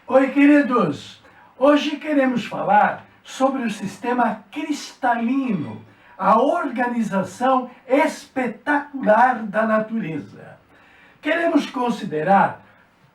Oi, queridos! Hoje queremos falar sobre o sistema cristalino, a organização espetacular da natureza. Queremos considerar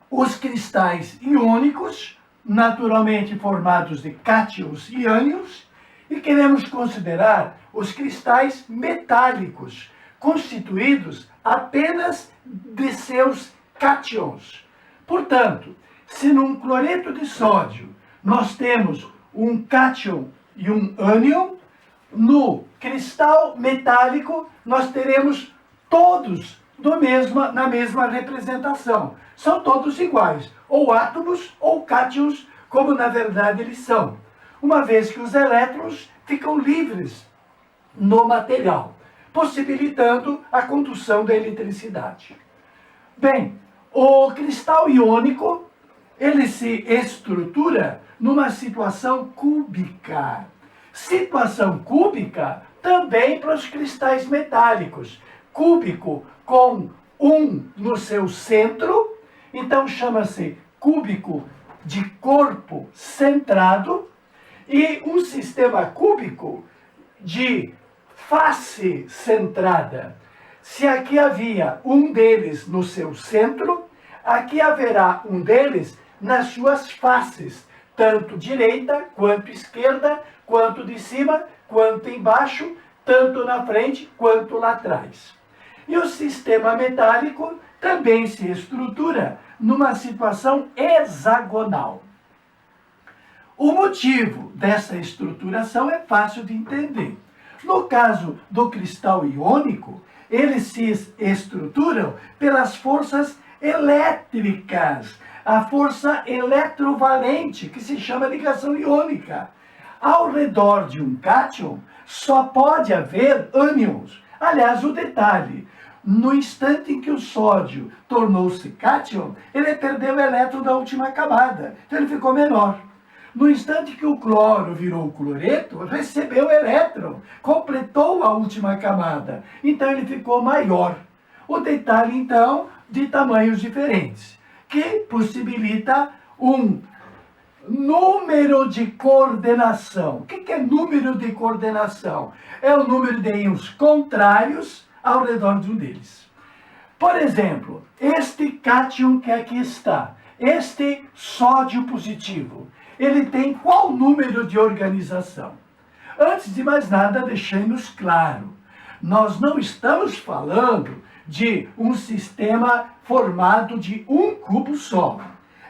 os cristais iônicos, naturalmente formados de cátions e ânions, e queremos considerar os cristais metálicos, constituídos apenas de seus cátions. Portanto, se num cloreto de sódio nós temos um cátion e um ânion, no cristal metálico nós teremos todos na mesma representação. São todos iguais, ou átomos ou cátions, como na verdade eles são, uma vez que os elétrons ficam livres no material, possibilitando a condução da eletricidade. Bem, o cristal iônico, ele se estrutura numa situação cúbica. Situação cúbica também para os cristais metálicos. Cúbico com um no seu centro, então chama-se cúbico de corpo centrado, e um sistema cúbico de face centrada. Se aqui havia um deles no seu centro, aqui haverá um deles nas suas faces, tanto direita quanto esquerda, quanto de cima, quanto embaixo, tanto na frente quanto lá atrás. E o sistema metálico também se estrutura numa situação hexagonal. O motivo dessa estruturação é fácil de entender. No caso do cristal iônico, eles se estruturam pelas forças elétricas, a força eletrovalente, que se chama ligação iônica. Ao redor de um cátion, só pode haver ânions. Aliás, o detalhe, no instante em que o sódio tornou-se cátion, ele perdeu o elétron da última camada, então ele ficou menor. No instante que o cloro virou cloreto, recebeu o elétron, completou a última camada, então ele ficou maior. O detalhe, então, de tamanhos diferentes, que possibilita um número de coordenação. O que é número de coordenação? É o número de íons contrários ao redor de um deles. Por exemplo, este cátion que aqui está, este sódio positivo, ele tem qual número de organização? Antes de mais nada, deixemos claro, nós não estamos falando de um sistema formado de um cubo só.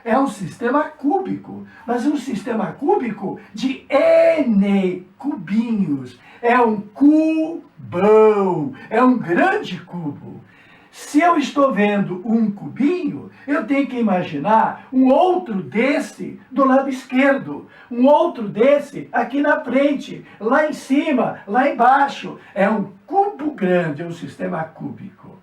É um sistema cúbico, mas um sistema cúbico de N cubinhos. É um cubão, é um grande cubo. Se eu estou vendo um cubinho, eu tenho que imaginar um outro desse do lado esquerdo, um outro desse aqui na frente, lá em cima, lá embaixo. É um cubo grande, é um sistema cúbico.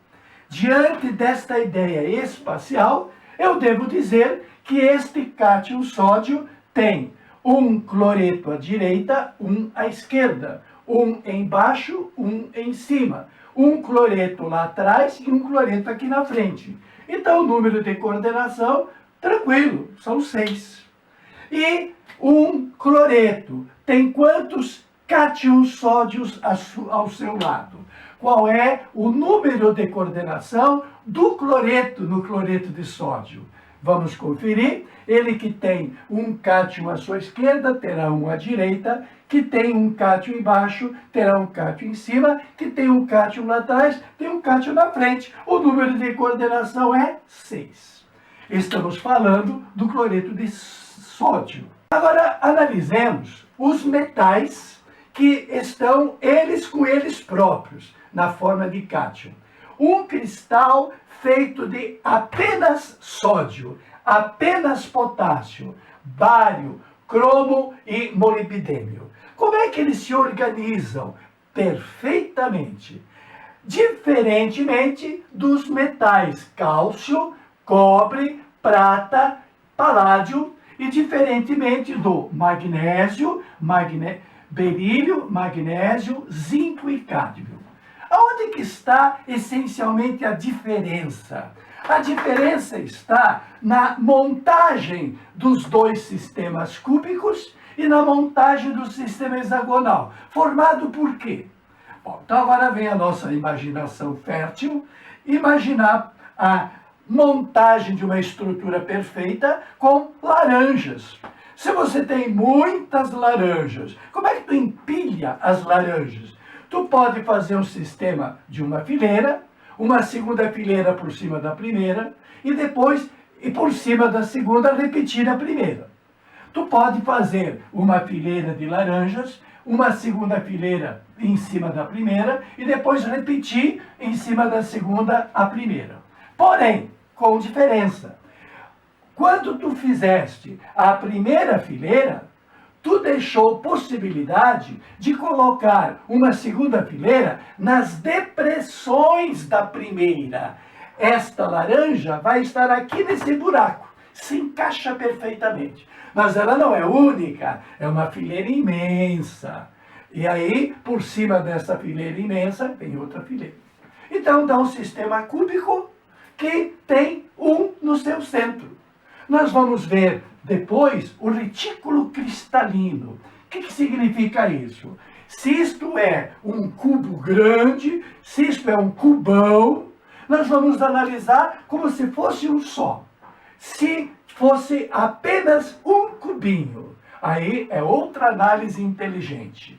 Diante desta ideia espacial, eu devo dizer que este cátion sódio tem um cloreto à direita, um à esquerda, um embaixo, um em cima, um cloreto lá atrás e um cloreto aqui na frente. Então, o número de coordenação, tranquilo, são 6. E um cloreto tem quantos cátions sódios ao seu lado? Qual é o número de coordenação do cloreto no cloreto de sódio? Vamos conferir. Ele que tem um cátion à sua esquerda, terá um à direita, que tem um cátion embaixo, terá um cátion em cima, que tem um cátion lá atrás, tem um cátion na frente. O número de coordenação é 6. Estamos falando do cloreto de sódio. Agora, analisemos os metais que estão eles com eles próprios, na forma de cátion. Um cristal feito de apenas sódio, apenas potássio, bário, cromo e molibdênio. Como é que eles se organizam? Perfeitamente. Diferentemente dos metais cálcio, cobre, prata, paládio, e diferentemente do magnésio, berílio, magnésio, zinco e cádmio. Aonde que está essencialmente a diferença? A diferença está na montagem dos dois sistemas cúbicos e na montagem do sistema hexagonal. Formado por quê? Bom, então agora vem a nossa imaginação fértil, imaginar a montagem de uma estrutura perfeita com laranjas. Se você tem muitas laranjas, como é que tu empilha as laranjas? Tu pode fazer um sistema de uma fileira, uma segunda fileira por cima da primeira, e depois, e por cima da segunda, repetir a primeira. Tu pode fazer uma fileira de laranjas, uma segunda fileira em cima da primeira, e depois repetir em cima da segunda a primeira. Porém, com diferença. Quando tu fizeste a primeira fileira, tu deixou possibilidade de colocar uma segunda fileira nas depressões da primeira. Esta laranja vai estar aqui nesse buraco, se encaixa perfeitamente. Mas ela não é única, é uma fileira imensa. E aí, por cima dessa fileira imensa, tem outra fileira. Então, dá um sistema cúbico que tem um no seu centro. Nós vamos ver depois o retículo cristalino. O que significa isso? Se isto é um cubo grande, se isto é um cubão, nós vamos analisar como se fosse um só. Se fosse apenas um cubinho, aí é outra análise inteligente.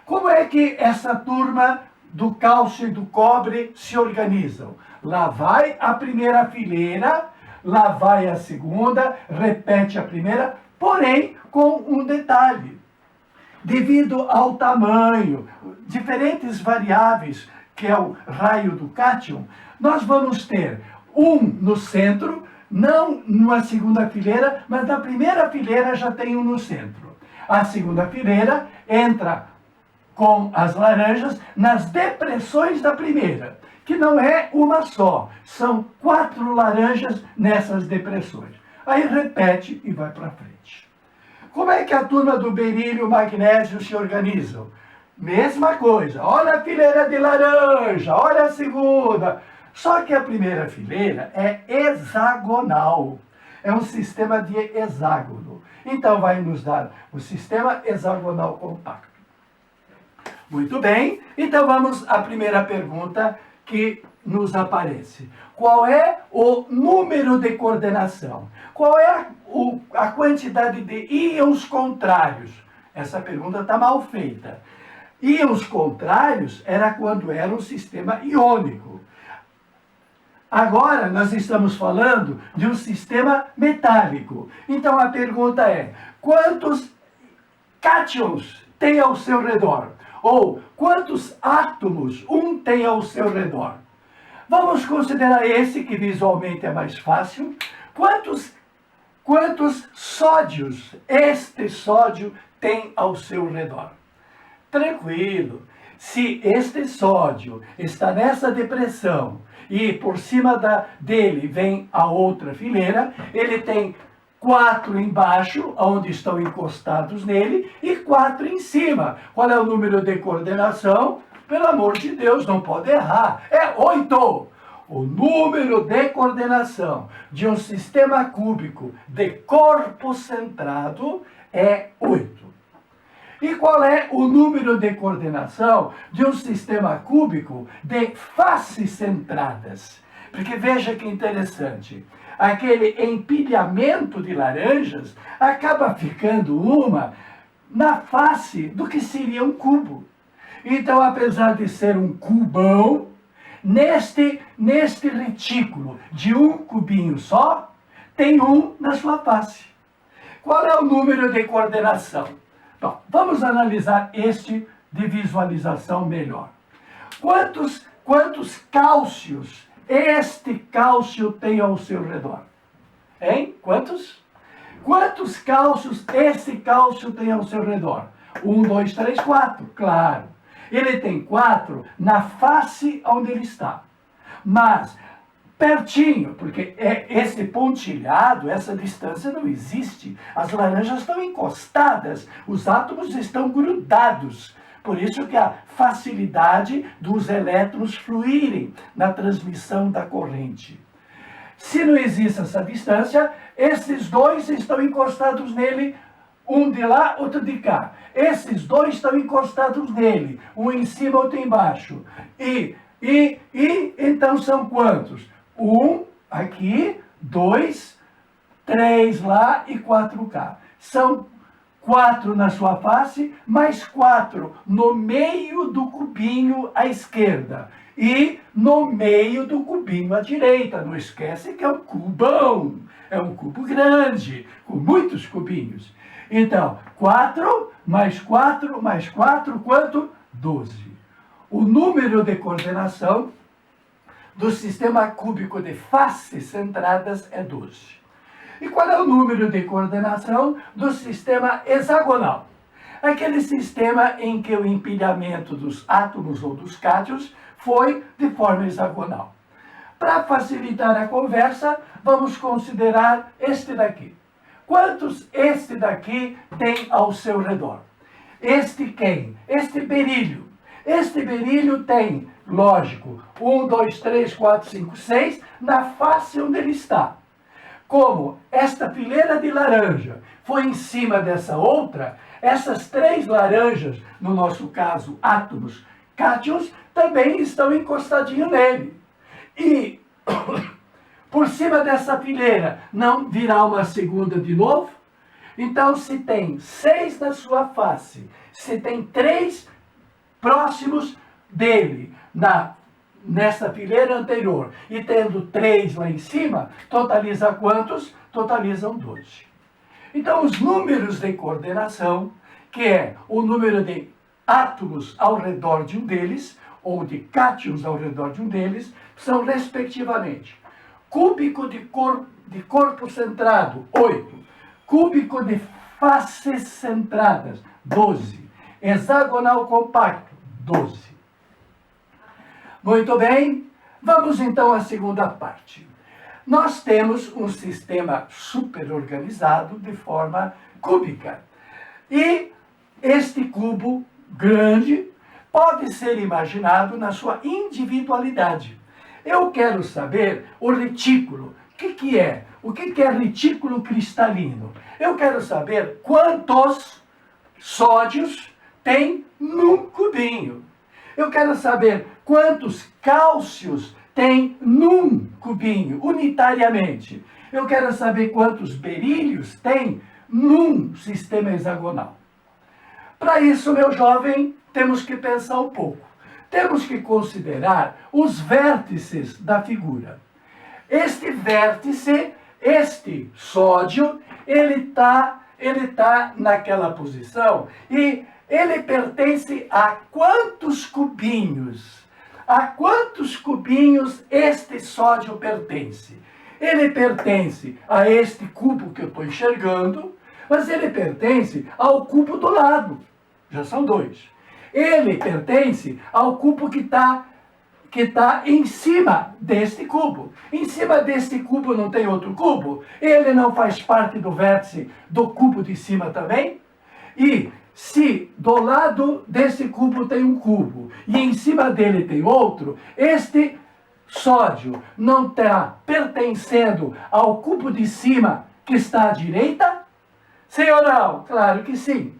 Como é que essa turma do cálcio e do cobre se organizam? Lá vai a primeira fileira, lá vai a segunda, repete a primeira, porém com um detalhe. Devido ao tamanho, diferentes variáveis, que é o raio do cátion, nós vamos ter um no centro, não numa segunda fileira, mas na primeira fileira já tem um no centro. A segunda fileira entra com as laranjas nas depressões da primeira, que não é uma só, são 4 laranjas nessas depressões. Aí repete e vai para frente. Como é que a turma do berílio e o magnésio se organizam? Mesma coisa, olha a fileira de laranja, olha a segunda. Só que a primeira fileira é hexagonal, é um sistema de hexágono. Então vai nos dar o sistema hexagonal compacto. Muito bem, então vamos à primeira pergunta que nos aparece. Qual é o número de coordenação? Qual é a quantidade de íons contrários? Essa pergunta está mal feita. Íons contrários era quando era um sistema iônico. Agora nós estamos falando de um sistema metálico. Então a pergunta é, quantos cátions tem ao seu redor? Ou quantos átomos um tem ao seu redor? Vamos considerar esse, que visualmente é mais fácil. Quantos sódios este sódio tem ao seu redor? Tranquilo. Se este sódio está nessa depressão e por cima dele vem a outra fileira, ele tem 4 embaixo, onde estão encostados nele, e 4 em cima. Qual é o número de coordenação? Pelo amor de Deus, não pode errar. É 8. O número de coordenação de um sistema cúbico de corpo centrado é 8. E qual é o número de coordenação de um sistema cúbico de faces centradas? Porque veja que interessante. Aquele empilhamento de laranjas acaba ficando uma na face do que seria um cubo. Então, apesar de ser um cubão, neste retículo de um cubinho só, tem um na sua face. Qual é o número de coordenação? Bom, vamos analisar este de visualização melhor. Quantos cálcios este cálcio tem ao seu redor? Hein? Quantos? Quantos cálcios esse cálcio tem ao seu redor? 1, 2, 3, 4. Claro. Ele tem 4 na face onde ele está. Mas pertinho, porque esse pontilhado, essa distância não existe. As laranjas estão encostadas, os átomos estão grudados. Por isso que a facilidade dos elétrons fluírem na transmissão da corrente. Se não existe essa distância, esses dois estão encostados nele, um de lá, outro de cá. Esses dois estão encostados nele, um em cima, outro embaixo. E então são quantos? Um aqui, dois, três lá e 4 cá. São 4 na sua face, mais 4 no meio do cubinho à esquerda. E no meio do cubinho à direita. Não esquece que é um cubão. É um cubo grande, com muitos cubinhos. Então, 4 mais 4 mais 4, quanto? 12. O número de coordenação do sistema cúbico de faces centradas é 12. E qual é o número de coordenação do sistema hexagonal? Aquele sistema em que o empilhamento dos átomos ou dos cátions foi de forma hexagonal. Para facilitar a conversa, vamos considerar este daqui. Quantos este daqui tem ao seu redor? Este quem? Este berílio. Este berílio tem, lógico, 1, 2, 3, 4, 5, 6 na face onde ele está. Como esta fileira de laranja foi em cima dessa outra, essas 3 laranjas, no nosso caso átomos, cátions, também estão encostadinhos nele. E por cima dessa fileira não virá uma segunda de novo? Então, se tem 6 na sua face, se tem 3 próximos dele nessa fileira anterior e tendo 3 lá em cima, totaliza quantos? Totalizam 12. Então, os números de coordenação, que é o número de átomos ao redor de um deles, ou de cátions ao redor de um deles, são, respectivamente, cúbico de corpo centrado, 8. Cúbico de faces centradas, 12. Hexagonal compacto, 12. Muito bem, vamos então à segunda parte. Nós temos um sistema superorganizado de forma cúbica. E este cubo grande pode ser imaginado na sua individualidade. Eu quero saber o retículo. O que é? O que é retículo cristalino? Eu quero saber quantos sódios tem num cubinho. Eu quero saber quantos cálcios tem num cubinho, unitariamente. Eu quero saber quantos berílios tem num sistema hexagonal. Para isso, meu jovem, temos que pensar um pouco. Temos que considerar os vértices da figura. Este vértice, este sódio, ele tá naquela posição e ele pertence a quantos cubinhos? A quantos cubinhos este sódio pertence? Ele pertence a este cubo que eu estou enxergando, mas ele pertence ao cubo do lado. Já são 2. Ele pertence ao cubo que está em cima deste cubo. Em cima deste cubo não tem outro cubo? Ele não faz parte do vértice do cubo de cima também? E se do lado desse cubo tem um cubo e em cima dele tem outro, este sódio não está pertencendo ao cubo de cima que está à direita? Sim ou não? Claro que sim.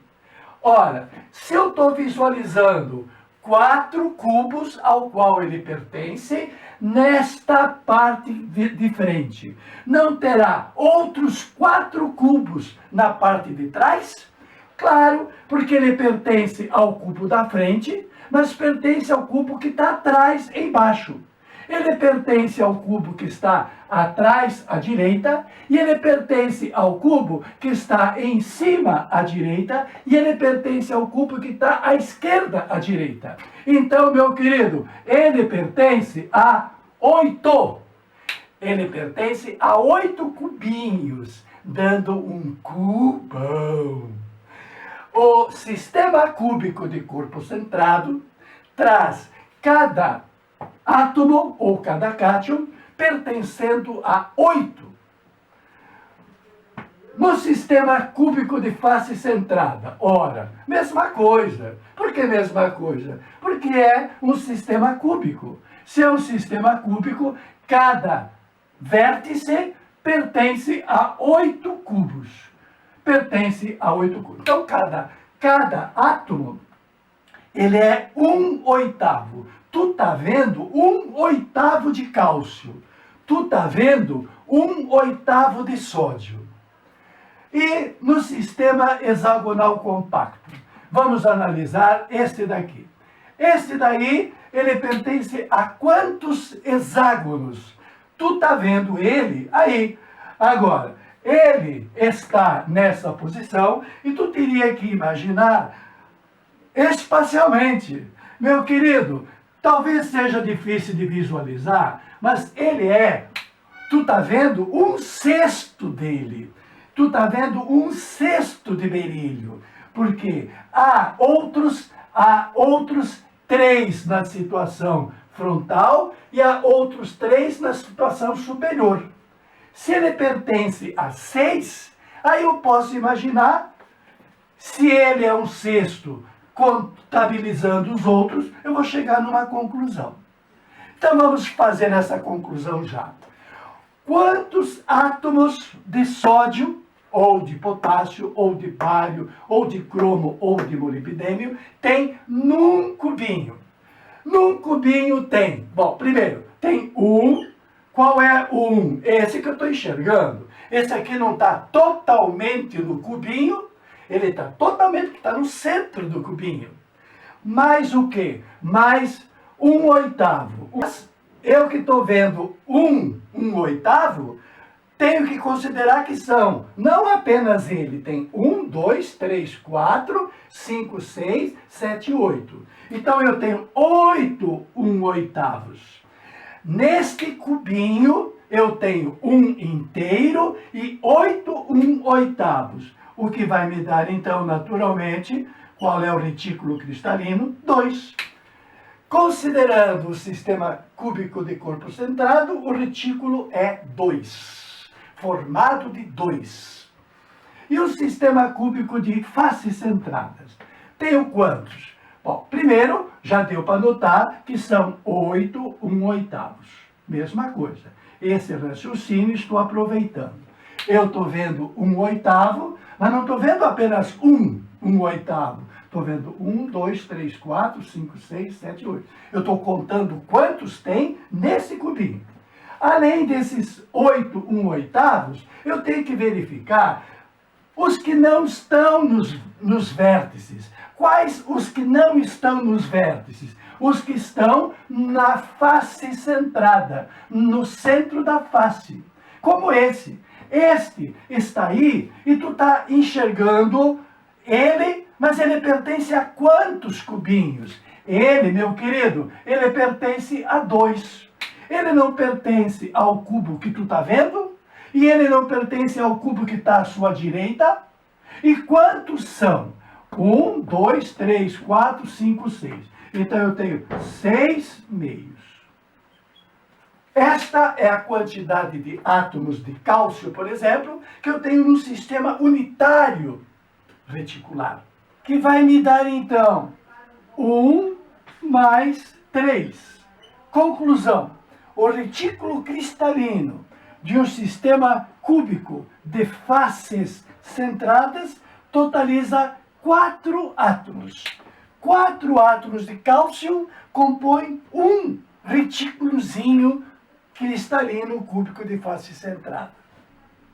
Ora, se eu estou visualizando 4 cubos ao qual ele pertence, nesta parte de frente, não terá outros 4 cubos na parte de trás? Claro, porque ele pertence ao cubo da frente, mas pertence ao cubo que está atrás, embaixo. Ele pertence ao cubo que está atrás, à direita, e ele pertence ao cubo que está em cima, à direita, e ele pertence ao cubo que está à esquerda, à direita. Então, meu querido, ele pertence a 8. Ele pertence a 8 cubinhos, dando um cubão. O sistema cúbico de corpo centrado traz cada átomo ou cada cátion pertencendo a 8. No sistema cúbico de face centrada, ora, mesma coisa. Por que mesma coisa? Porque é um sistema cúbico. Se é um sistema cúbico, cada vértice pertence a 8 cubos. Pertence a 8 cubos. Então, cada átomo, ele é 1/8. Tu tá vendo 1/8 de cálcio. Tu tá vendo 1/8 de sódio. E no sistema hexagonal compacto, vamos analisar este daqui. Este daí, ele pertence a quantos hexágonos? Tu tá vendo ele aí. Agora, ele está nessa posição e tu teria que imaginar espacialmente. Meu querido, talvez seja difícil de visualizar, mas ele tu tá vendo 1/6 dele. Tu tá vendo 1/6 de berílio. Porque há outros 3 na situação frontal e há outros 3 na situação superior. Se ele pertence a 6, aí eu posso imaginar, se ele é 1/6, contabilizando os outros, eu vou chegar numa conclusão. Então vamos fazer essa conclusão já. Quantos átomos de sódio, ou de potássio, ou de bário, ou de cromo, ou de molibdênio, tem num cubinho? Num cubinho tem, bom, primeiro, tem 1. Qual é o 1? Esse que eu estou enxergando. Esse aqui não está totalmente no cubinho, ele está totalmente, está no centro do cubinho. Mais o quê? Mais 1/8. Eu que estou vendo 1/8, tenho que considerar que são, não apenas ele, tem 1, 2, 3, 4, 5, 6, 7, 8. Então eu tenho 8 1/8. Neste cubinho, eu tenho 1 inteiro e 8 1/8. O que vai me dar, então, naturalmente, qual é o retículo cristalino? 2. Considerando o sistema cúbico de corpo centrado, o retículo é 2. Formado de 2. E o sistema cúbico de faces centradas? Tenho quantos? Bom, primeiro, já deu para notar que são 8 1/8. Mesma coisa. Esse raciocínio estou aproveitando. Eu estou vendo 1/8, mas não estou vendo apenas 1 1/8. Estou vendo 1, 2, 3, 4, 5, 6, 7, 8. Eu estou contando quantos tem nesse cubinho. Além desses 8 1/8, eu tenho que verificar os que não estão nos vértices. Quais os que não estão nos vértices? Os que estão na face centrada, no centro da face. Como esse. Este está aí e tu está enxergando ele, mas ele pertence a quantos cubinhos? Ele, meu querido, ele pertence a 2. Ele não pertence ao cubo que tu está vendo, e ele não pertence ao cubo que está à sua direita. E quantos são? 1, 2, 3, 4, 5, 6. Então eu tenho 6 meios. Esta é a quantidade de átomos de cálcio, por exemplo, que eu tenho no sistema unitário reticular, que vai me dar, então, 1 mais 3. Conclusão. O retículo cristalino de um sistema cúbico de faces centradas totaliza 4 átomos. 4 átomos de cálcio compõem um retículozinho cristalino cúbico de face centrada.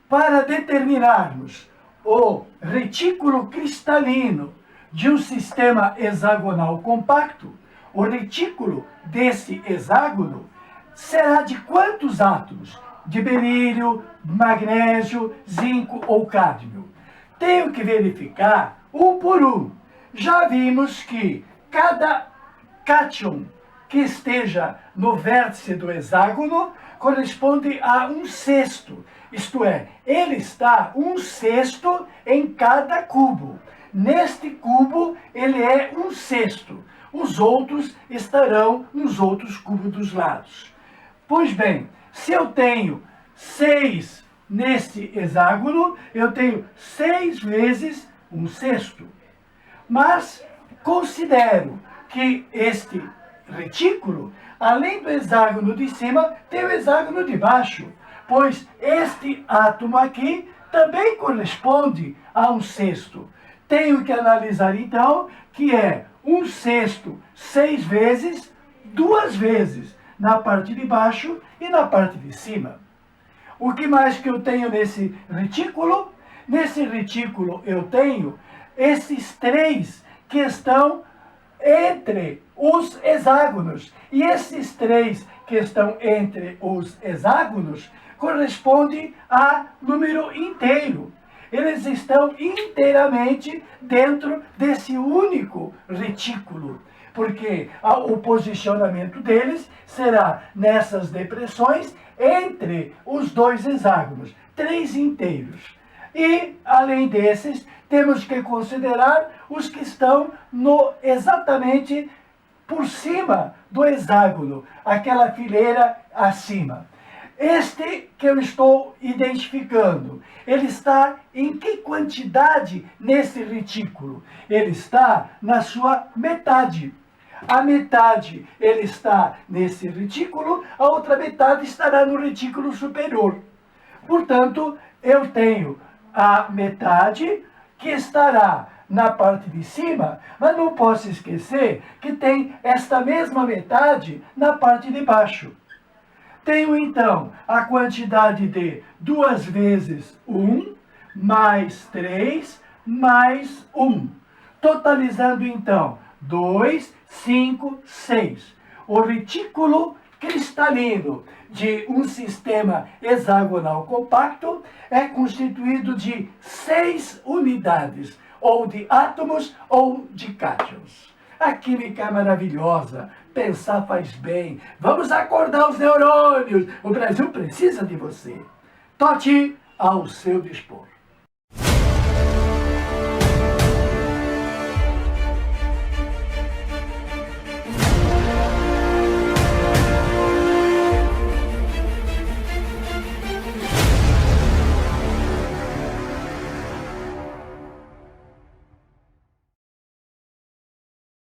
Para determinarmos o retículo cristalino de um sistema hexagonal compacto, o retículo desse hexágono será de quantos átomos? De berílio, magnésio, zinco ou cádmio? Tenho que verificar um por um. Já vimos que cada cátion que esteja no vértice do hexágono corresponde a 1/6. Isto é, ele está 1/6 em cada cubo. Neste cubo, ele é 1/6. Os outros estarão nos outros cubos dos lados. Pois bem, se eu tenho 6 neste hexágono, eu tenho 6 vezes 1/6. Mas considero que este retículo, além do hexágono de cima, tem o hexágono de baixo. pois este átomo aqui também corresponde a um sexto. Tenho que analisar, então, que é um sexto 6 vezes, 2 vezes na parte de baixo e na parte de cima. O que mais que eu tenho nesse retículo? Nesse retículo eu tenho esses 3 que estão entre os hexágonos. E esses 3 que estão entre os hexágonos correspondem a número inteiro. Eles estão inteiramente dentro desse único retículo, porque o posicionamento deles será nessas depressões entre os 2 hexágonos, 3 inteiros. E, além desses, temos que considerar os que estão exatamente por cima do hexágono, aquela fileira acima. Este que eu estou identificando, ele está em que quantidade nesse retículo? Ele está na sua metade. A metade ele está nesse retículo, a outra metade estará no retículo superior. Portanto, eu tenho a metade que estará na parte de cima, mas não posso esquecer que tem esta mesma metade na parte de baixo. Tenho, então, a quantidade de 2 vezes 1, mais 3, mais 1. Totalizando, então, 2, 5, 6. O retículo cristalino de um sistema hexagonal compacto é constituído de 6 unidades, ou de átomos ou de cátions. A química é maravilhosa, pensar faz bem, vamos acordar os neurônios, o Brasil precisa de você. Tote ao seu dispor.